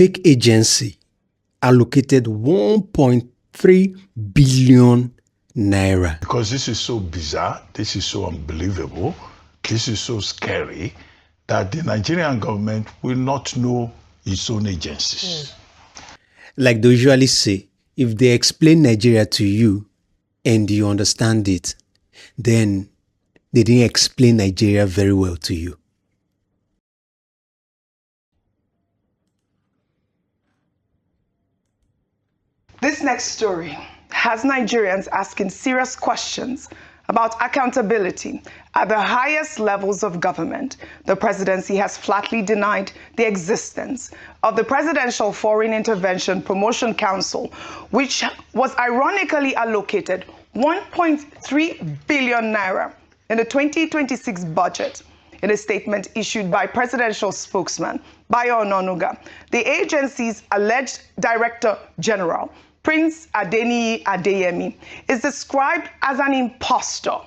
fake agency allocated 1.3 billion naira. Because this is so bizarre, this is so unbelievable, this is so scary that the Nigerian government will not know its own agencies. Like they usually say, if they explain Nigeria to you and you understand it, then they didn't explain Nigeria very well to you. This next story has Nigerians asking serious questions about accountability at the highest levels of government. The presidency has flatly denied the existence of the Presidential Foreign Intervention Promotion Council, which was ironically allocated 1.3 billion naira in the 2026 budget. In a statement issued by presidential spokesman Bayo Ononuga, the agency's alleged Director General, Prince Adeniyi Adeyemi, is described as an impostor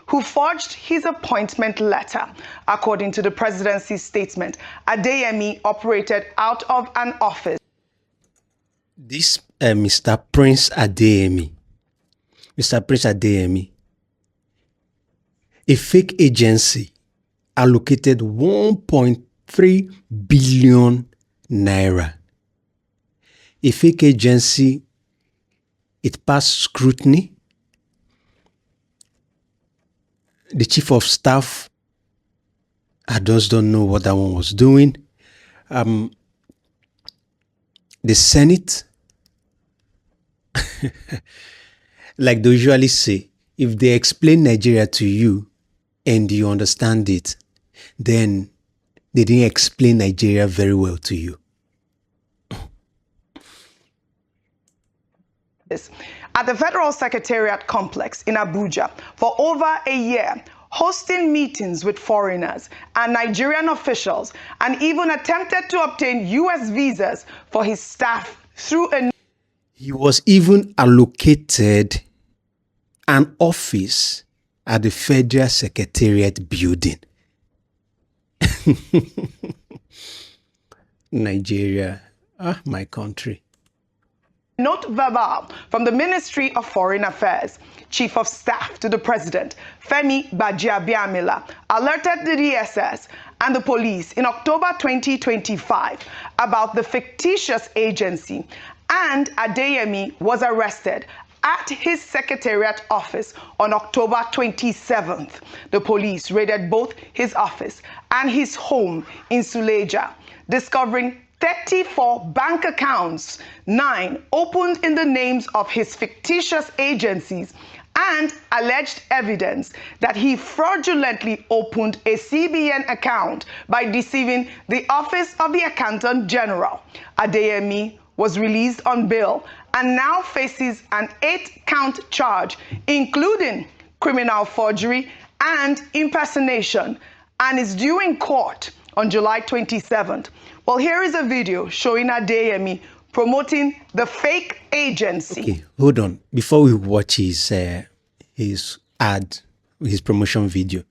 who forged his appointment letter. According to the presidency's statement, Adeyemi operated out of an office. This Mr. Prince Adeyemi, a fake agency allocated 1.3 billion naira. A fake agency, it passed scrutiny. The chief of staff, I just don't know what that one was doing. The Senate, like they usually say, if they explain Nigeria to you and you understand it, then they didn't explain Nigeria very well to you. At the Federal Secretariat complex in Abuja for over a year, hosting meetings with foreigners and Nigerian officials, and even attempted to obtain U.S. visas for his staff through a... He was even allocated an office at the Federal Secretariat building. Nigeria, my country. Note verbal from the Ministry of Foreign Affairs. Chief of Staff to the President, Femi Gbajabiamila, alerted the DSS and the police in October 2025 about the fictitious agency, and Adeyemi was arrested at his secretariat office on October 27th. The police raided both his office and his home in Suleja, discovering 34 bank accounts, 9 opened in the names of his fictitious agencies, and alleged evidence that he fraudulently opened a CBN account by deceiving the Office of the Accountant General. Adeyemi was released on bail and now faces an 8-count charge, including criminal forgery and impersonation, and is due in court on July 27th. Well, here is a video showing Adeyemi promoting the fake agency. Okay, hold on. Before we watch his ad, his promotion video,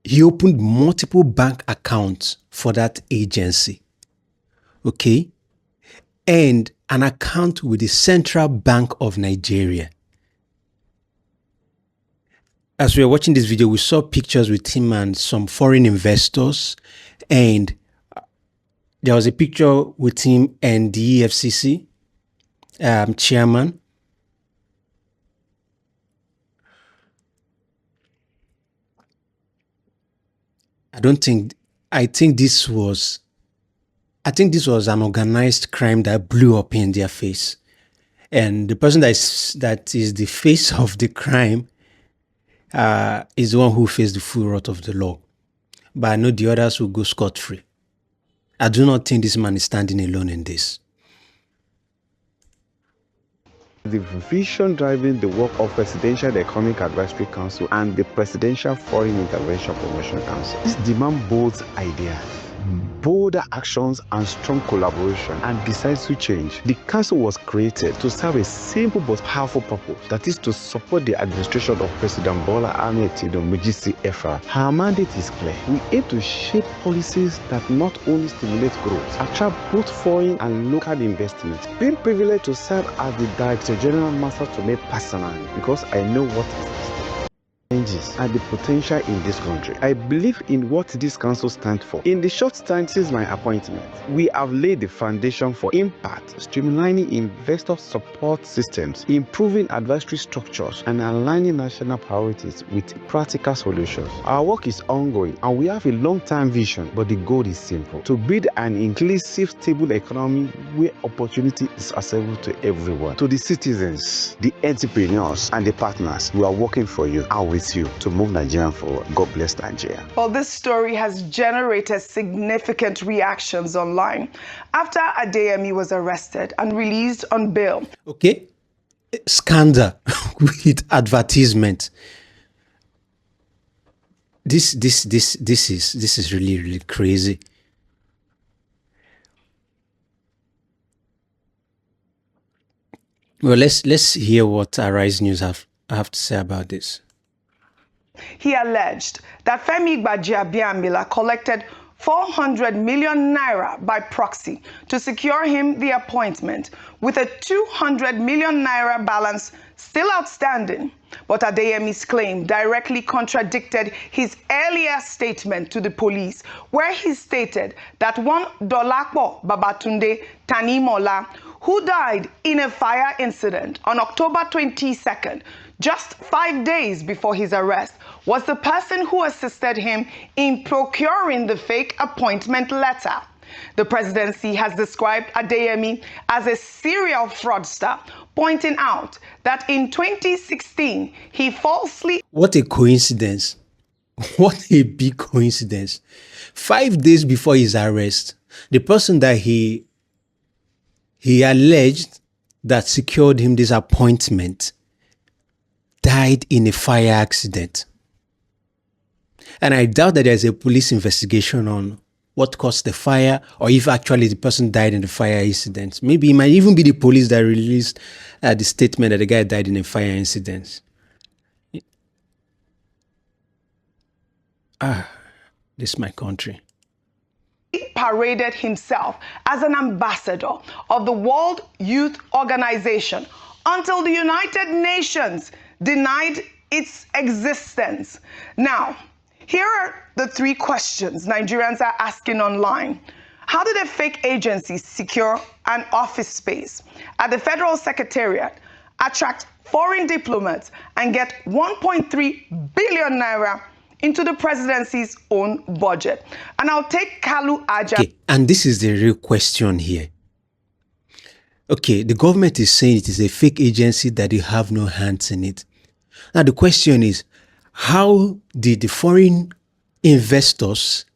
he opened multiple bank accounts for that agency. Okay, and an account with the Central Bank of Nigeria. As we were watching this video, we saw pictures with him and some foreign investors, and there was a picture with him and the EFCC chairman. I think this was an organized crime that blew up in their face. And the person that is the face of the crime is the one who faced the full wrath of the law. But I know the others will go scot-free. I do not think this man is standing alone in this. The vision driving the work of Presidential Economic Advisory Council and the Presidential Foreign Intervention Promotion Council. This demand bold ideas. bolder actions and strong collaboration and decisive change. The council was created to serve a simple but powerful purpose, that is to support the administration of President Bola Ahmed Tinubu GCFR. Her mandate is clear. We aim to shape policies that not only stimulate growth, attract both foreign and local investments. Being privileged to serve as the Director General matters to me personally because I know what is at stake and the potential in this country. I believe in what this council stands for. In the short time since my appointment, we have laid the foundation for impact, streamlining investor support systems, improving advisory structures, and aligning national priorities with practical solutions. Our work is ongoing and we have a long-term vision, but the goal is simple: to build an inclusive, stable economy where opportunity is accessible to everyone. To the citizens, the entrepreneurs, and the partners who are working for you and with you to move Nigeria forward. God bless Nigeria. Well, this story has generated significant reactions online after Adeyemi was arrested and released on bail. Okay, scandal with advertisement. This is really crazy. Well, let's hear what Arise News have to say about this. He alleged that Femi Gbajabiamila collected 400 million naira by proxy to secure him the appointment, with a 200 million naira balance still outstanding. But Adeyemi's claim directly contradicted his earlier statement to the police, where he stated that one Dolapo Babatunde Tanimola, who died in a fire incident on October 22nd, just 5 days before his arrest, was the person who assisted him in procuring the fake appointment letter. The presidency has described Adeyemi as a serial fraudster, pointing out that in 2016, he falsely... What a coincidence. What a big coincidence. 5 days before his arrest, the person that he alleged that secured him this appointment died in a fire accident. And I doubt that there's a police investigation on what caused the fire, or if actually the person died in the fire incident. Maybe it might even be the police that released the statement that the guy died in a fire incident. This is my country. He paraded himself as an ambassador of the World Youth Organization until the United Nations denied its existence. Now, here are the 3 questions Nigerians are asking online. How did a fake agency secure an office space at the Federal Secretariat, attract foreign diplomats, and get 1.3 billion naira into the presidency's own budget? And I'll take Kalu Aja. Okay, and this is the real question here. Okay, the government is saying it is a fake agency, that they have no hands in it. Now the question is, how did the foreign investors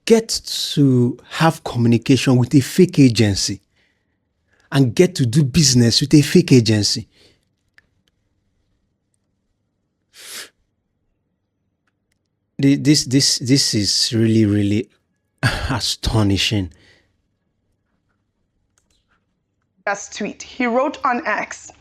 get to have communication with a fake agency and get to do business with a fake agency? This is really astonishing. That's tweet. He wrote on X,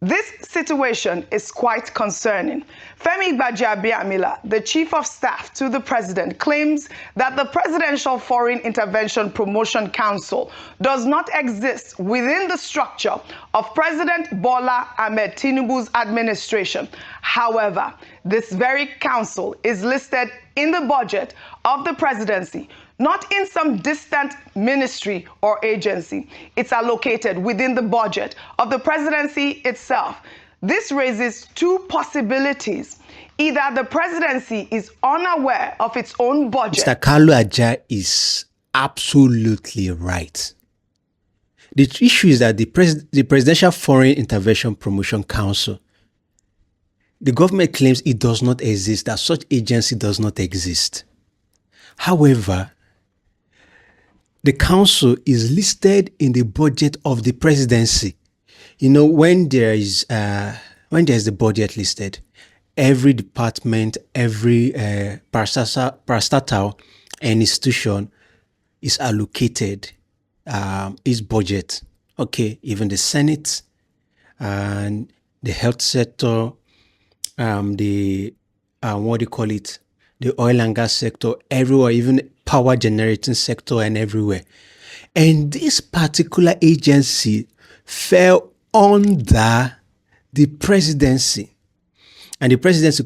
"This situation is quite concerning. Femi Gbajabiamila, the chief of staff to the president, claims that the Presidential Foreign Intervention Promotion Council does not exist within the structure of President Bola Ahmed Tinubu's administration. However, this very council is listed in the budget of the presidency, not in some distant ministry or agency. It's allocated within the budget of the presidency itself. This raises 2 possibilities. Either the presidency is unaware of its own budget." Mr. Kalu Aja is absolutely right. The issue is that the Presidential Foreign Intervention Promotion Council, the government claims it does not exist, that such agency does not exist. However, the council is listed in the budget of the presidency. You know, when there's the budget listed, every department, every parastatal and institution is allocated its budget. Okay, even the Senate and the health sector, the what do you call it? The oil and gas sector, everywhere, even power generating sector and everywhere. And this particular agency fell under the presidency. And the presidency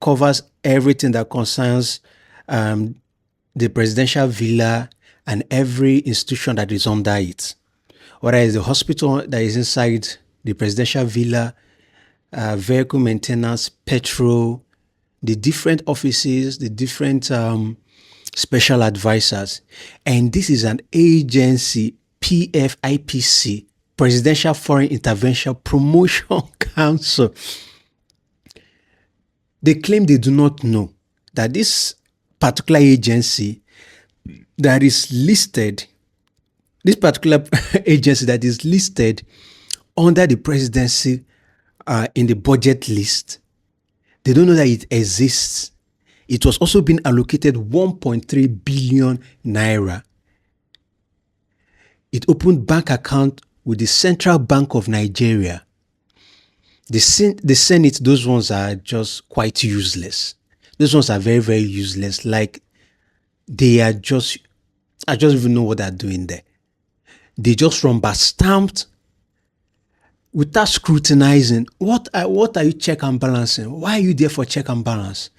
covers everything that concerns the presidential villa and every institution that is under it. Whether it's the hospital that is inside the presidential villa, vehicle maintenance, petrol, the different offices, the different special advisors. And this is an agency, PFIPC, Presidential Foreign Intervention Promotion Council. They claim they do not know that this particular agency that is listed, this particular agency that is listed under the presidency in the budget list, they don't know that it exists. It was also being allocated 1.3 billion naira. It opened bank account with the Central Bank of Nigeria. The Senate, those ones are just quite useless. Those ones are very, very useless. Like they are just, I just even know what they're doing there. They just rubber stamped without scrutinizing. What are you check and balancing? Why are you there for check and balance?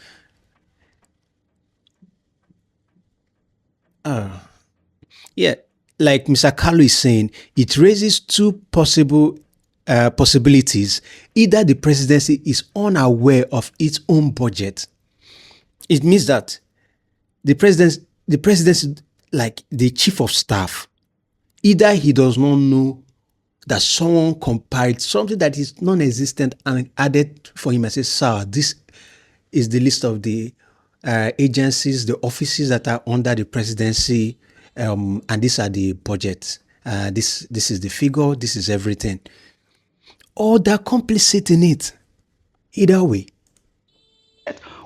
Yeah, like Mr. Kalu is saying, it raises two possibilities. Either the presidency is unaware of its own budget. It means that the presidency, like the chief of staff, either he does not know that someone compiled something that is non-existent and added for him and says, sir, this is the list of the agencies, the offices that are under the presidency, and these are the budgets. This is the figure, this is everything. Or they're complicit in it. Either way.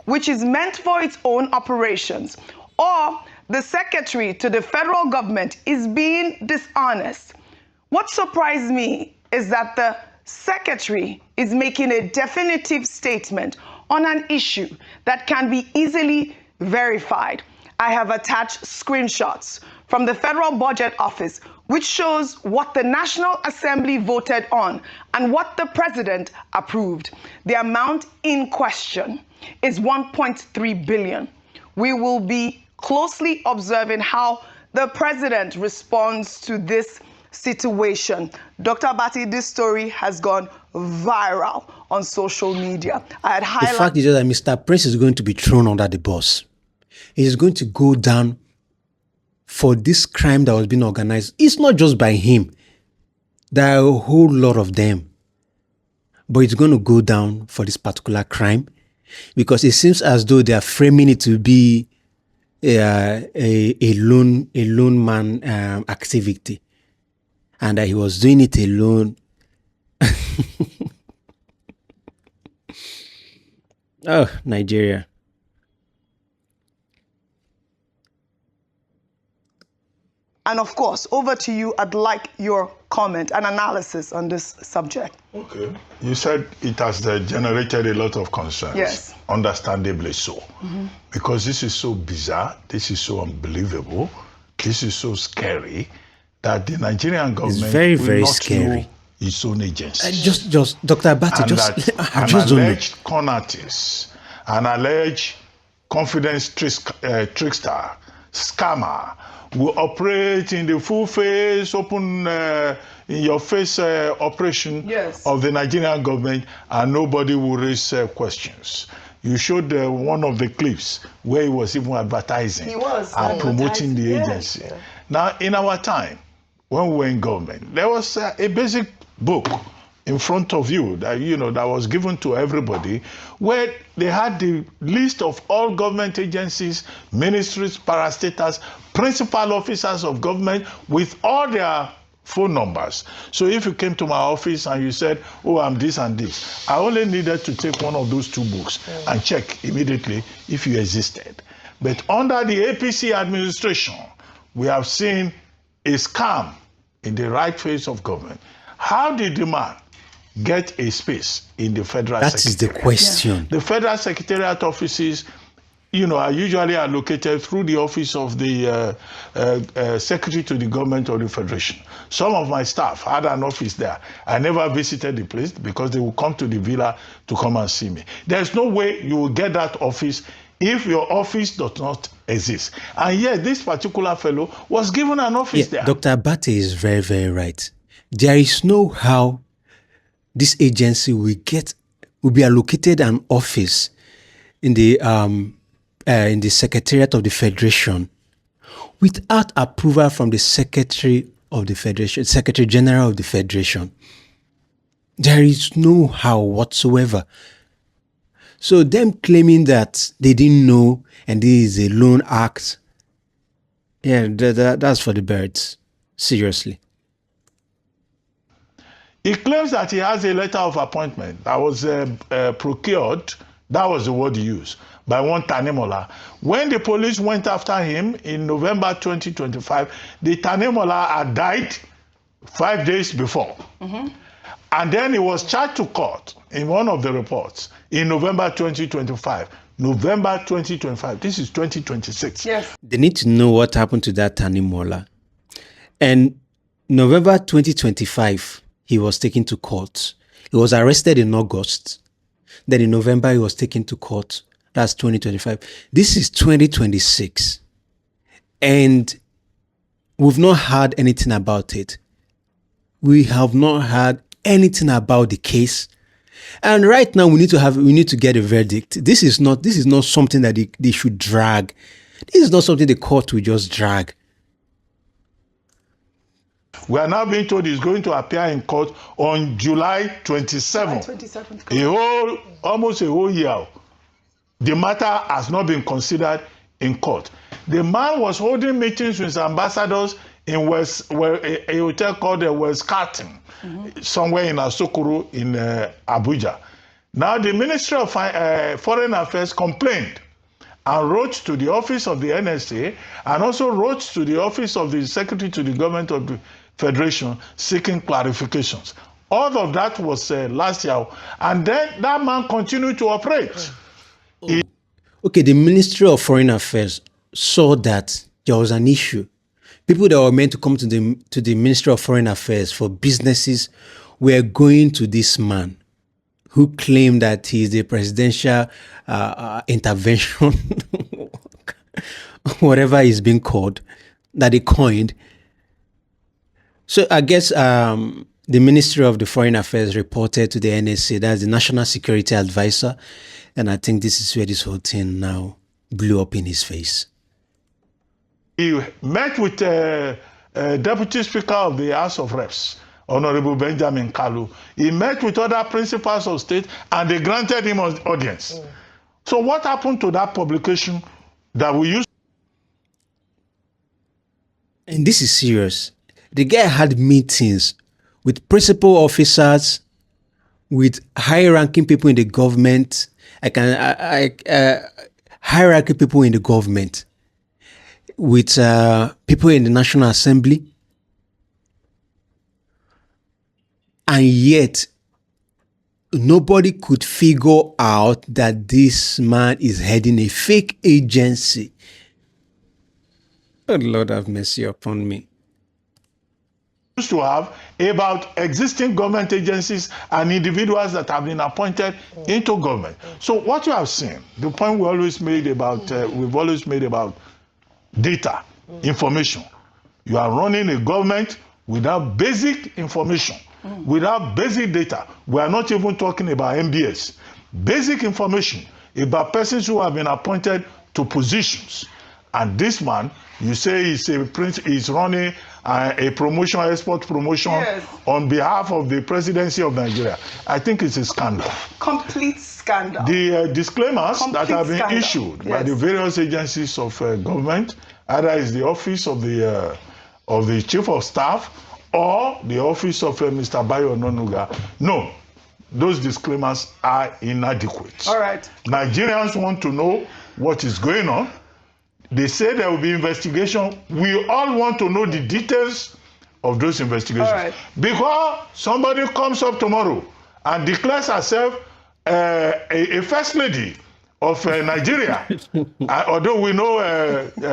Which is meant for its own operations. Or the secretary to the federal government is being dishonest. What surprised me is that the secretary is making a definitive statement on an issue that can be easily verified. I have attached screenshots from the Federal Budget Office, which shows what the National Assembly voted on and what the president approved. The amount in question is 1.3 billion. We will be closely observing how the president responds to this situation. Dr. Bati, this story has gone viral on social media. I had highlighted. The fact is that Mr. Prince is going to be thrown under the bus. He's going to go down for this crime that was being organized. It's not just by him. There are a whole lot of them. But it's going to go down for this particular crime because it seems as though they are framing it to be a lone man activity, and that he was doing it alone. Oh, Nigeria. And of course, over to you. I'd like your comment and analysis on this subject. Okay. You said it has generated a lot of concerns. Yes. Understandably so. Because this is so bizarre, this is so unbelievable, this is so scary that the Nigerian government very, will very not scary. know its own agency. Just Dr. Abati, And I an just don't know. alleged con artist, an alleged confidence trickster, scammer, will operate in the full face, open in your face operation Yes. of the Nigerian government, and nobody will raise questions. You showed one of the clips where he was even advertising He was and promoting the yes. agency. Yeah. Now, in our time, when we were in government, there was a basic book in front of you that that was given to everybody, where they had the list of all government agencies, ministries, parastatals, principal officers of government with all their phone numbers. So if you came to my office and you said, oh, I'm this and this, I only needed to take one of those two books and check immediately if you existed. But under the APC administration, we have seen a scam in the right face of government. How did the man get a space in the Federal That is the Secretariat? question. The Federal Secretariat offices, are usually allocated through the office of the Secretary to the Government of the Federation. Some of my staff had an office there. I never visited the place because they would come to the villa to come and see me. There's no way you will get that office if your office does not exist. And yet, this particular fellow was given an office there. Dr. Abate is very, very right. There is no how this agency will be allocated an office in the Secretariat of the Federation without approval from the Secretary of the Federation, Secretary General of the Federation. There is no how whatsoever. So them claiming that they didn't know and this is a lone act, that's for the birds. Seriously. He claims that he has a letter of appointment that was procured, that was the word he used, by one Tanemola. When the police went after him in November 2025, the Tanemola had died 5 days before. And then he was charged to court in one of the reports in November 2025. November 2025. This is 2026. Yes. They need to know what happened to that Tanemola. And November 2025, he was taken to court. He was arrested in August. Then in November, he was taken to court. That's 2025. This is 2026. And we've not heard anything about it. We have not heard anything about the case. And right now we need to get a verdict. This is not something that they should drag. This is not something the court will just drag. We are now being told he's going to appear in court on July 27th. Almost a whole year. The matter has not been considered in court. The man was holding meetings with ambassadors in a hotel called the West Carton, somewhere in Asokoro in Abuja. Now the Ministry of Foreign Affairs complained and wrote to the office of the NSA and also wrote to the office of the Secretary to the Government of the Federation seeking clarifications. All of that was last year, and then that man continued to operate. Okay, the Ministry of Foreign Affairs saw that there was an issue. People that were meant to come to the Ministry of Foreign Affairs for businesses were going to this man who claimed that he is the presidential intervention, whatever is being called, that he coined. So I guess the Ministry of the Foreign Affairs reported to the NSA, that's the National Security Advisor, and I think this is where this whole thing now blew up in his face. He met with Deputy Speaker of the House of Reps, Honorable Benjamin Kalu. He met with other principals of state, and they granted him an audience. So what happened to that publication that we used? And this is serious. The guy had meetings with principal officers, with high-ranking people in the government, hierarchy people in the government, with people in the National Assembly. And yet, nobody could figure out that this man is heading a fake agency. Oh, Lord have mercy upon me. Used to have about existing government agencies and individuals that have been appointed into government. So what you have seen, the point we've always made about data, information. You are running a government without basic information, without basic data. We are not even talking about MBS. Basic information about persons who have been appointed to positions. And this man, you say he's running a promotion, export promotion on behalf of the presidency of Nigeria. I think it's a scandal. Complete scandal. The disclaimers that have been issued by the various agencies of government, either is the office of the chief of staff or the office of Mr. Bayo Ononuga. No, those disclaimers are inadequate. All right. Nigerians want to know what is going on. They say there will be investigation. We all want to know the details of those investigations. All right. Because somebody comes up tomorrow and declares herself a first lady of Nigeria. Although we know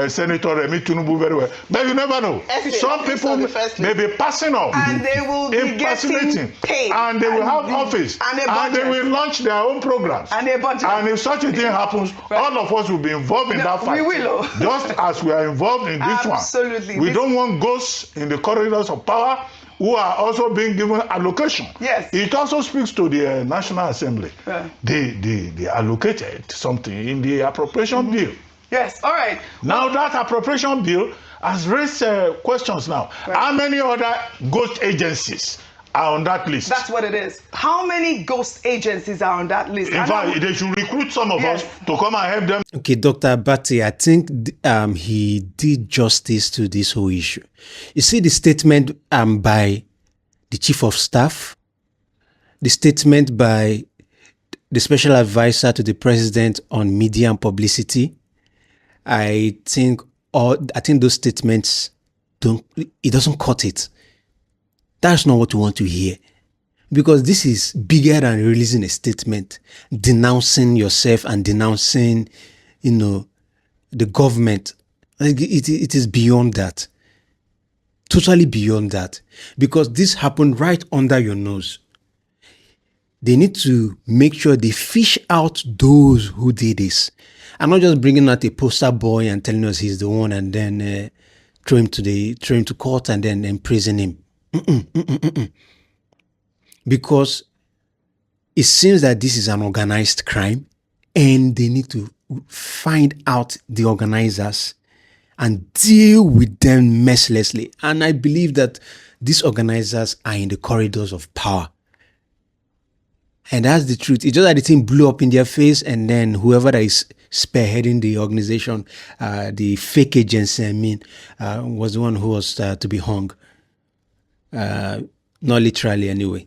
Senator Remi Tinubu very well, but you never know. Some people may be passing off, and they will be getting paid, and they will have office, and they will launch their own programs. And a budget. And if such a thing happens, all of us will be involved in that fight. We will. Just as we are involved in this one. Absolutely. We don't want ghosts in the corridors of power who are also being given allocation. Yes. It also speaks to the National Assembly. Yeah. They allocated something in the appropriation bill. Yes, all right. Now that appropriation bill has raised questions now. Right. How many other ghost agencies are on that list? That's what it is. How many ghost agencies are on that list? In fact, they should recruit some of us to come and help them. Okay, Dr. Abati, I think he did justice to this whole issue. You see the statement by the Chief of Staff, the statement by the Special Advisor to the President on Media and Publicity. I think those statements doesn't cut it. That's not what we want to hear. Because this is bigger than releasing a statement, denouncing yourself and denouncing, the government. It is beyond that. Totally beyond that. Because this happened right under your nose. They need to make sure they fish out those who did this. I'm not just bringing out a poster boy and telling us he's the one and then throw him to court and then imprison him. Because it seems that this is an organized crime and they need to find out the organizers and deal with them mercilessly. And I believe that these organizers are in the corridors of power. And that's the truth. It's just that the thing blew up in their face, and then whoever that is spearheading the organization, the fake agency, was the one who was to be hung. Not literally anyway.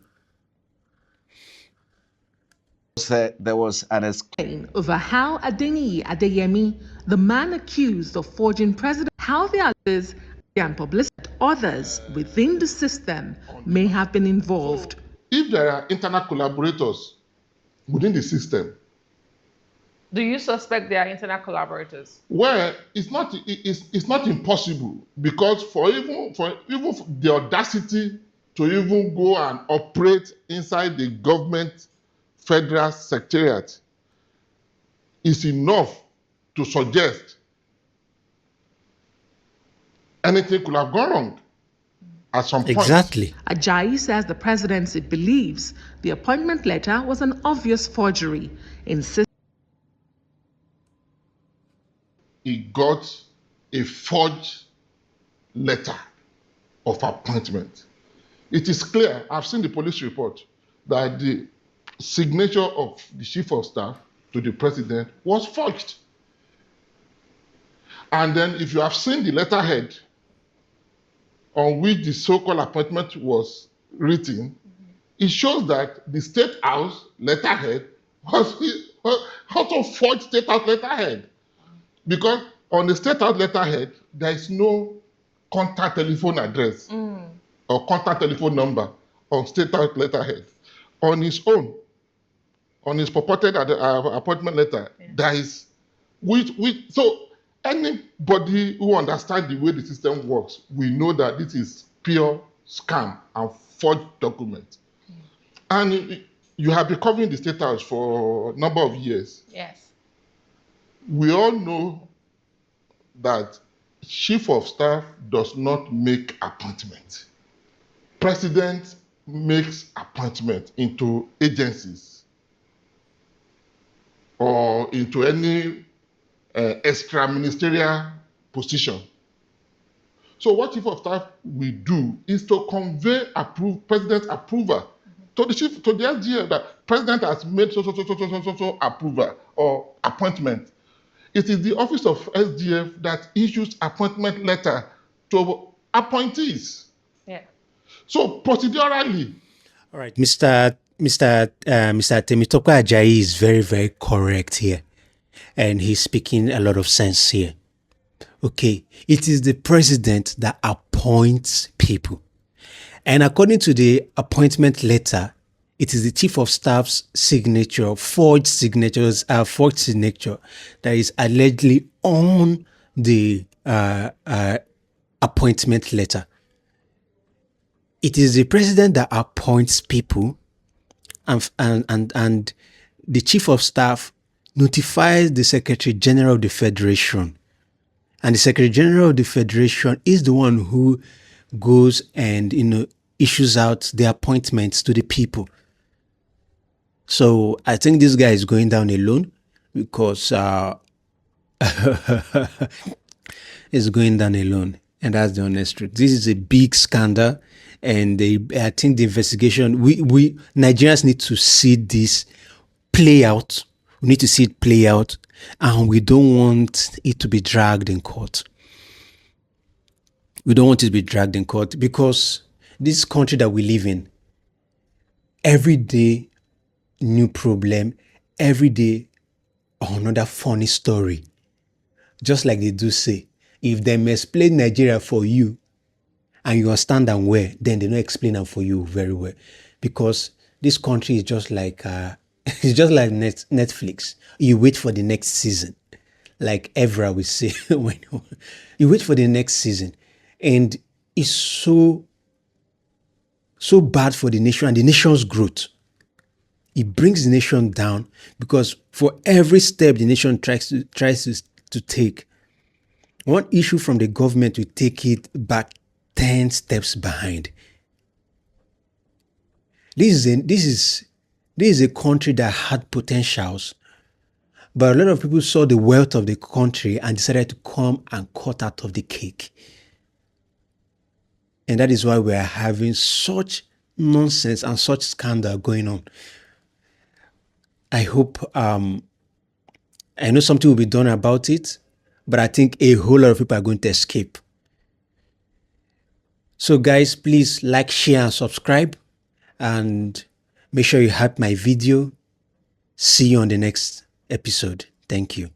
There was an explain over how Adeniyi Adeyemi, the man accused of forging president, how the others and publicity, others within the system may have been involved. If there are internal collaborators within the system, do you suspect they are internal collaborators? Well, it's not impossible, because for even the audacity to even go and operate inside the government Federal Secretariat is enough to suggest anything could have gone wrong at some point. Exactly. Ajayi says the presidency believes the appointment letter was an obvious forgery, insisting he got a forged letter of appointment. It is clear, I've seen the police report, that the signature of the Chief of Staff to the President was forged. And then if you have seen the letterhead on which the so-called appointment was written, it shows that the State House letterhead was also forged State House letterhead. Because on the State House letterhead, there is no contact telephone address or contact telephone number on State House letterhead. On his own, on his purported appointment letter, there is, so anybody who understands the way the system works, we know that this is pure scam and forged document. And you have been covering the State House for a number of years. Yes. We all know that Chief of Staff does not make appointments. President makes appointment into agencies or into any extra ministerial position. So what Chief of Staff will do is to convey President's approval to the SGF that President has made so approval or appointment. It is the office of SGF that issues appointment letter to appointees. Yeah. So procedurally. All right, Mr. Temitope Ajayi is very, very correct here. And he's speaking a lot of sense here. Okay, it is the president that appoints people. And according to the appointment letter, it is the chief of staff's signature, forged signature that is allegedly on the appointment letter. It is the president that appoints people, and the chief of staff notifies the Secretary General of the Federation. And the Secretary General of the Federation is the one who goes and issues out the appointments to the people. So I think this guy is going down alone because he's going down alone, and that's the honest truth. This is a big scandal, and I think the investigation. We Nigerians need to see this play out. We need to see it play out, and we don't want it to be dragged in court. We don't want it to be dragged in court because this country that we live in, every day, new problem, every day, another funny story. Just like they do say, if they explain Nigeria for you and you understand them well, then they don't explain them for you very well. Because this country is just like it's just like Netflix. You wait for the next season, like Evra will say. When you wait for the next season, and it's so bad for the nation and the nation's growth. It brings the nation down because for every step the nation tries to take, one issue from the government will take it back 10 steps behind. This is a country that had potentials, but a lot of people saw the wealth of the country and decided to come and cut out of the cake. And that is why we are having such nonsense and such scandal going on. I hope, I know something will be done about it, but I think a whole lot of people are going to escape. So guys, please like, share, and subscribe, and make sure you hype my video. See you on the next episode. Thank you.